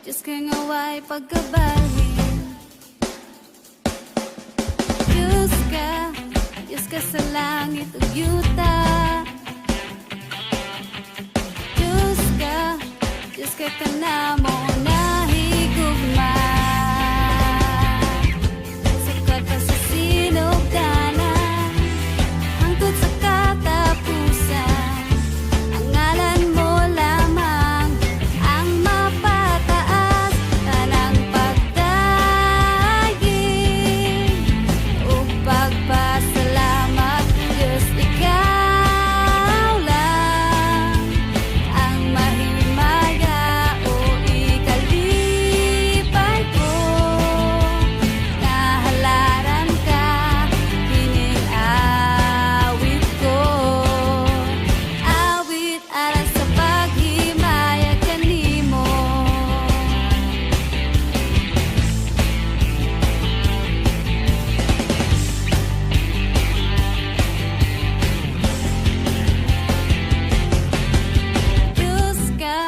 Diyos ka nga way pagkabalhin. Diyos ka sa langit ug yuta. Diyos ka kanamo nahigugma. Sukat pa sa sinugdanan, hangtod sa katapusan. Ang ngalan mo lamang ang mapataas. Tanang pagdayeg ug pagpasalamat, Diyos ikaw lang ang mahimaya o ikalipay ko. Nahalaran ka, kining awit ko. Awit alang sa paghimaya kanimo. Diyos ka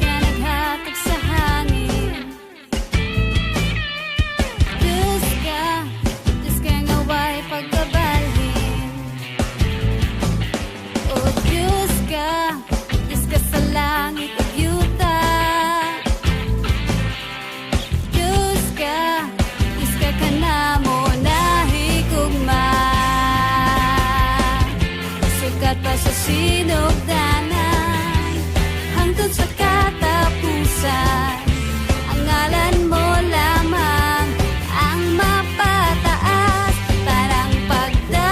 naghatag sa hangin. Diyos ka nga way pagkabalhin. O Diyos ka sa langit ug yuta. Diyos ka kanamo nahigugma. Sukat pa sa sinugdanan, hangtod sa katapusan. Ang ngalan mo lamang ang mapataas. Tanang pagdagig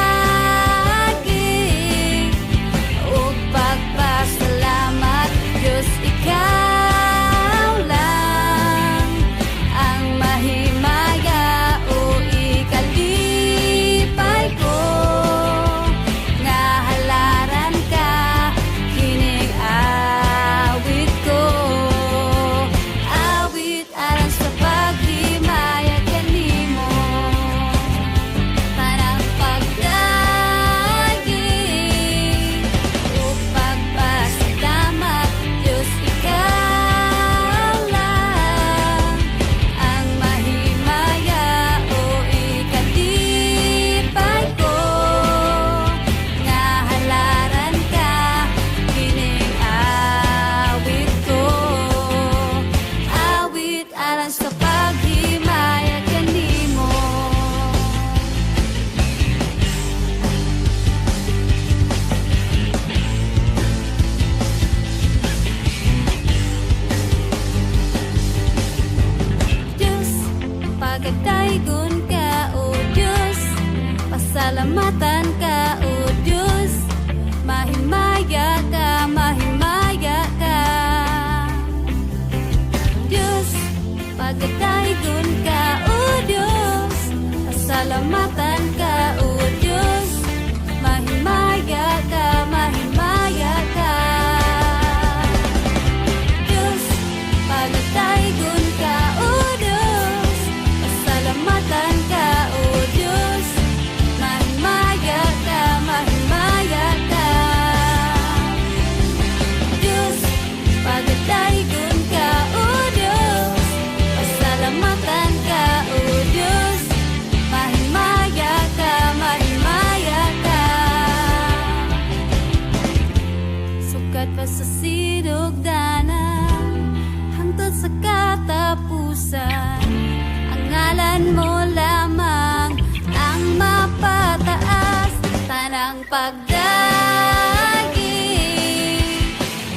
ug pagpasalamat, Diyos ikaw lang ang mahimaya o ikalipay ko. Nahalaran ka, kining awit ko. Awit alang sa paghimaya kanimo. Tanang pagdayeg ug pagpasalamat, Diyos ikaw lang ang mahimaya o ikalipay ko. Nahalaran ka, kining awit ko. Awit alang sa paghimaya kanimo. Diyos, pagdaygon ka, O Diyos, pasalamatan ka, O Diyos, mahimaya ka, mahimaya ka. Diyos, pagdaygon ka, O Diyos, pasalamatan ka, O Diyos, mahimaya ka, mahimaya ka. Diyos, pagdaygon ka, O Diyos, pasalamatan ka, O Diyos, mahimaya ka, mahimaya ka. Diyos, pagdaygon ka, O Diyos, pasalamatan ka, O Diyos, mahimaya ka, mahimaya ka. Sukat pa sa sinugdanan, hangtod sa katapusan. Ang ngalan mo lamang ang mapataas. Tanang pagdayeg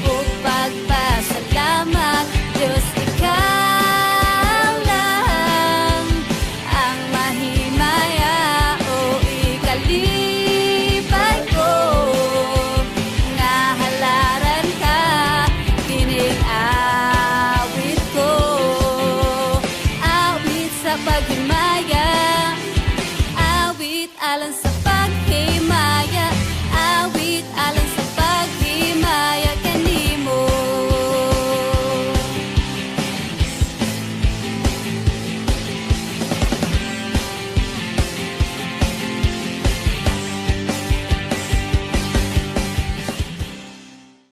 ug pagpasalamat, Diyos ikaw lang ang mahimaya o ikalipay ko. Nahalaran ka, kining awit ko. Awit sa paghimaya, awit alang sa